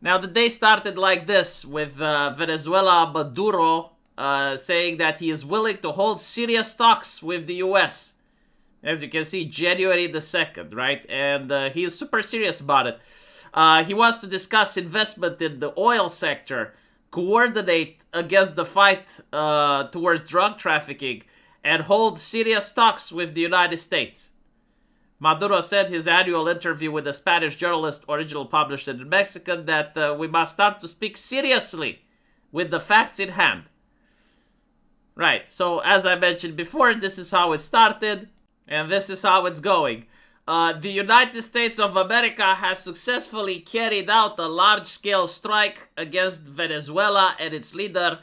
Now, the day started like this, with Venezuela Maduro saying that he is willing to hold serious talks with the US. As you can see, January the 2nd, right? And he is super serious about it. He wants to discuss investment in the oil sector, coordinate against the fight towards drug trafficking, and hold serious talks with the United States. Maduro said his annual interview with a Spanish journalist, originally published in Mexican, that we must start to speak seriously with the facts in hand. Right, so as I mentioned before, this is how it started, and this is how it's going. The United States of America has successfully carried out a large-scale strike against Venezuela and its leader,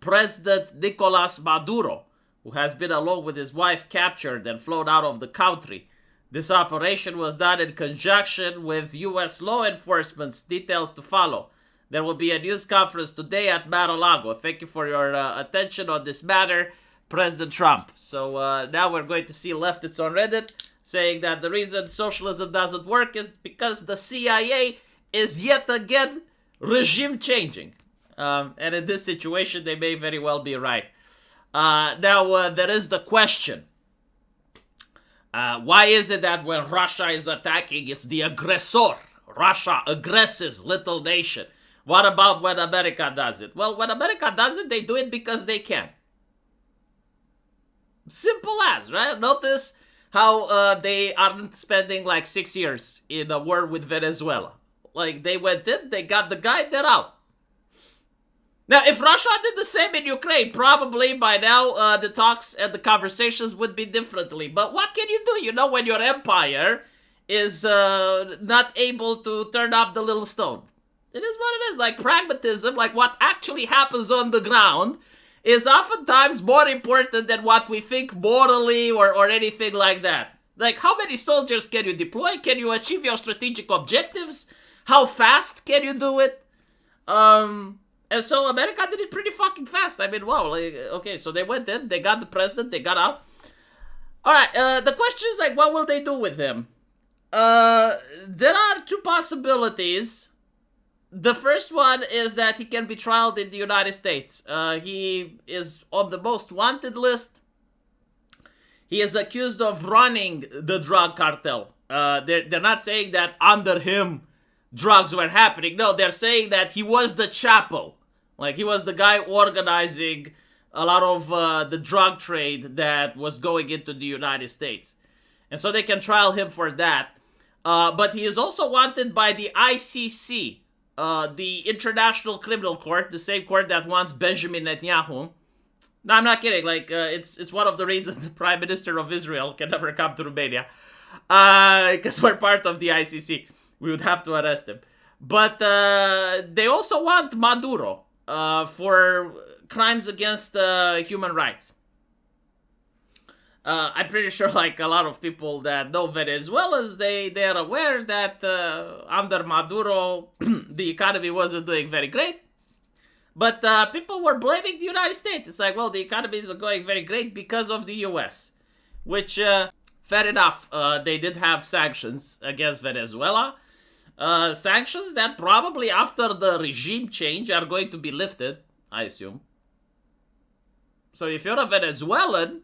President Nicolas Maduro, who has been, along with his wife, captured and flown out of the country. This operation was done in conjunction with U.S. law enforcement's details to follow. There will be a news conference today at Mar-a-Lago. Thank you for your attention on this matter, President Trump. So now we're going to see leftists on Reddit saying that the reason socialism doesn't work is because the CIA is yet again regime changing. And in this situation, they may very well be right. Now, there is the question. Why is it that when Russia is attacking, it's the aggressor? Russia aggresses little nation. What about when America does it? Well, when America does it, they do it because they can. Simple as, right? Notice how they aren't spending like 6 years in a war with Venezuela. Like, they went in, they got the guy, they're out. Now, if Russia did the same in Ukraine, probably by now the talks and the conversations would be differently. But what can you do, when your empire is not able to turn up the little stone? It is what it is. Like, pragmatism, like what actually happens on the ground, is oftentimes more important than what we think morally or anything like that. Like, how many soldiers can you deploy? Can you achieve your strategic objectives? How fast can you do it? And so America did it pretty fucking fast. I mean, wow. Like, okay, so they went in, they got the president, they got out. All right, the question is, like, what will they do with him? There are two possibilities. The first one is that he can be trialed in the United States. He is on the most wanted list. He is accused of running the drug cartel. They're not saying that under him drugs were happening. No, they're saying that he was the Chapo. Like, he was the guy organizing a lot of the drug trade that was going into the United States. And so they can trial him for that. But he is also wanted by the ICC, the International Criminal Court, the same court that wants Benjamin Netanyahu. No, I'm not kidding. Like, it's one of the reasons the Prime Minister of Israel can never come to Romania. Because we're part of the ICC. We would have to arrest him. But they also want Maduro for crimes against human rights. I'm pretty sure, like, a lot of people that know Venezuelans, they are aware that under Maduro, the economy wasn't doing very great. But people were blaming the United States. It's like, well, the economy isn't going very great because of the US. Which, fair enough, they did have sanctions against Venezuela. Sanctions that probably after the regime change are going to be lifted, I assume. So if you're a Venezuelan,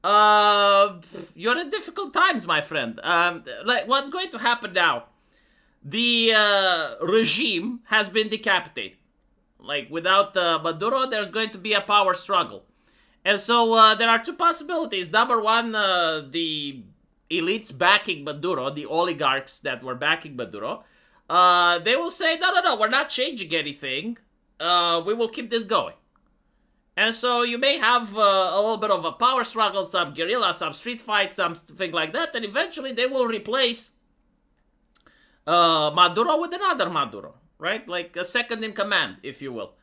you're in difficult times, my friend. Like, what's going to happen now? The regime has been decapitated. Like, without Maduro, there's going to be a power struggle. And so there are two possibilities. Number one, the elites backing Maduro, the oligarchs that were backing Maduro, they will say, no, we're not changing anything. We will keep this going. And so you may have a little bit of a power struggle, some guerrilla, some street fight, something like that, and eventually they will replace Maduro with another Maduro, right? Like a second in command, if you will.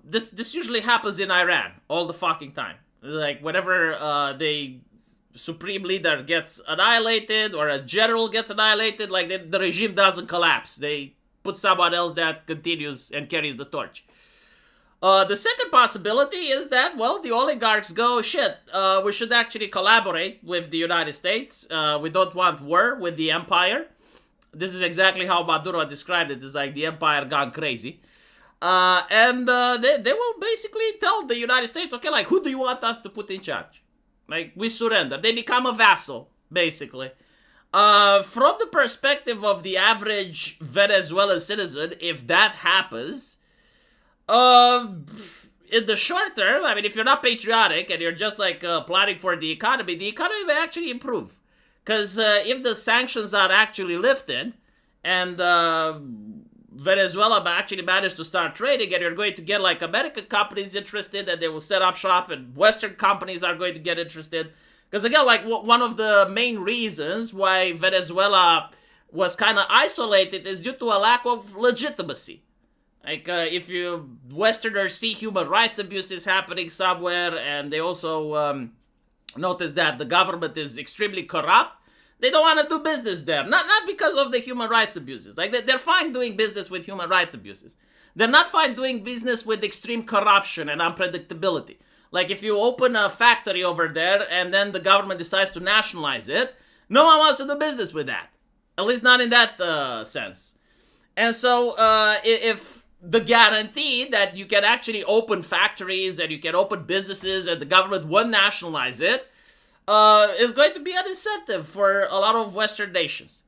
This usually happens in Iran all the fucking time. Like, whenever the supreme leader gets annihilated or a general gets annihilated, like, the regime doesn't collapse. They put someone else that continues and carries the torch. The second possibility is that, well, the oligarchs go, shit, we should actually collaborate with the United States. We don't want war with the empire. This is exactly how Maduro described it. It's like the empire gone crazy. They will basically tell the United States, okay, like, who do you want us to put in charge? Like, we surrender. They become a vassal, basically. From the perspective of the average Venezuelan citizen, if that happens, in the short term, I mean, if you're not patriotic and you're just like planning for the economy may actually improve. Because if the sanctions are actually lifted and Venezuela actually managed to start trading, and you're going to get like American companies interested and they will set up shop, and Western companies are going to get interested. Because again, like one of the main reasons why Venezuela was kind of isolated is due to a lack of legitimacy. Like, if you Westerners see human rights abuses happening somewhere, and they also notice that the government is extremely corrupt, they don't want to do business there. Not because of the human rights abuses. Like, they're fine doing business with human rights abuses. They're not fine doing business with extreme corruption and unpredictability. Like, if you open a factory over there and then the government decides to nationalize it, no one wants to do business with that. At least not in that sense. And so, if the guarantee that you can actually open factories and you can open businesses and the government won't nationalize it is going to be an incentive for a lot of Western nations.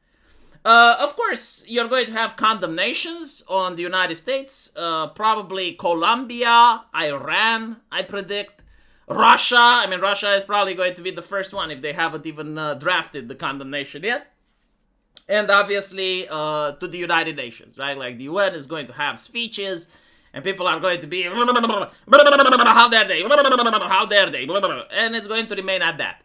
Of course, you're going to have condemnations on the United States, probably Colombia, Iran, I predict. Russia, I mean, Russia is probably going to be the first one if they haven't even drafted the condemnation yet. And obviously, to the United Nations, right? Like, the UN is going to have speeches, and people are going to be, how dare they, how dare they, and it's going to remain at that.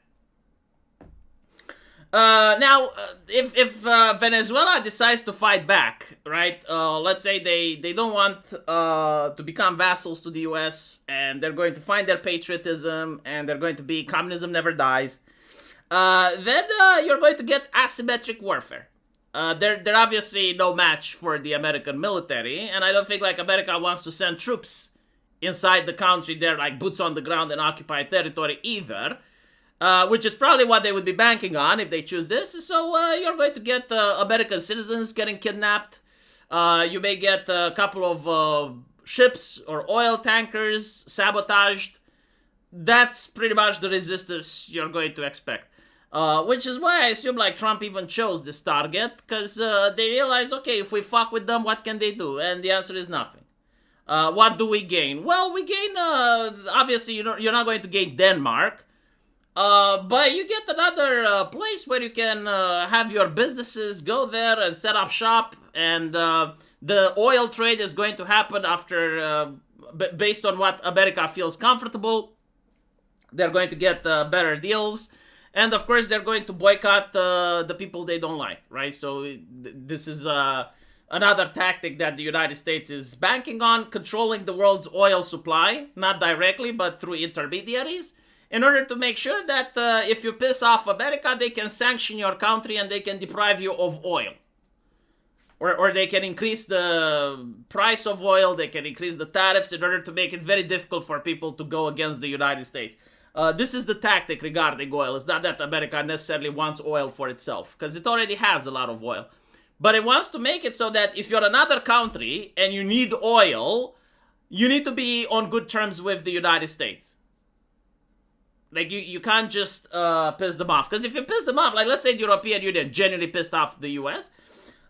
Now, if Venezuela decides to fight back, right? Let's say they don't want to become vassals to the US, and they're going to find their patriotism, and they're going to be communism never dies. Then you're going to get asymmetric warfare. They're obviously no match for the American military, and I don't think like America wants to send troops inside the country there, like boots on the ground and occupy territory either. Which is probably what they would be banking on if they choose this. So you're going to get American citizens getting kidnapped. You may get a couple of ships or oil tankers sabotaged. That's pretty much the resistance you're going to expect. Which is why I assume like Trump even chose this target, because they realized, okay, if we fuck with them, what can they do? And the answer is nothing. What do we gain? Well, we gain, obviously, you're not going to gain Denmark. But you get another place where you can have your businesses go there and set up shop, and the oil trade is going to happen after, based on what America feels comfortable. They're going to get better deals, and of course they're going to boycott the people they don't like, right? So this is another tactic that the United States is banking on, controlling the world's oil supply, not directly, but through intermediaries, in order to make sure that if you piss off America, they can sanction your country and they can deprive you of oil. Or they can increase the price of oil, they can increase the tariffs in order to make it very difficult for people to go against the United States. This is the tactic regarding oil. It's not that America necessarily wants oil for itself, because it already has a lot of oil. But it wants to make it so that if you're another country and you need oil, you need to be on good terms with the United States. Like, you can't just piss them off. Because if you piss them off, like, let's say the European Union genuinely pissed off the US,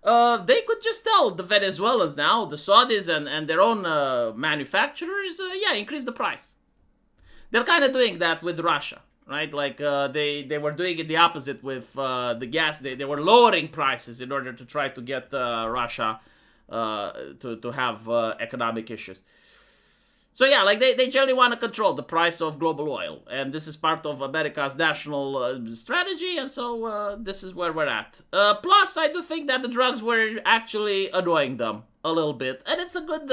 they could just tell the Venezuelans now, the Saudis and their own manufacturers, increase the price. They're kind of doing that with Russia, right? Like, they were doing it the opposite with the gas. They were lowering prices in order to try to get Russia to have economic issues. So yeah, like they generally want to control the price of global oil, and this is part of America's national strategy, and so this is where we're at. Plus, I do think that the drugs were actually annoying them a little bit, and it's a good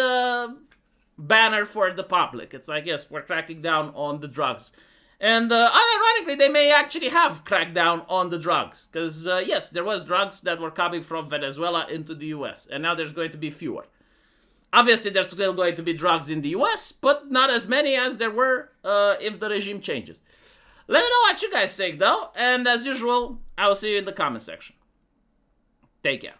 banner for the public. It's like, yes, we're cracking down on the drugs. And unironically, they may actually have cracked down on the drugs, because yes, there was drugs that were coming from Venezuela into the US, and now there's going to be fewer. Obviously, there's still going to be drugs in the US, but not as many as there were if the regime changes. Let me know what you guys think, though. And as usual, I will see you in the comment section. Take care.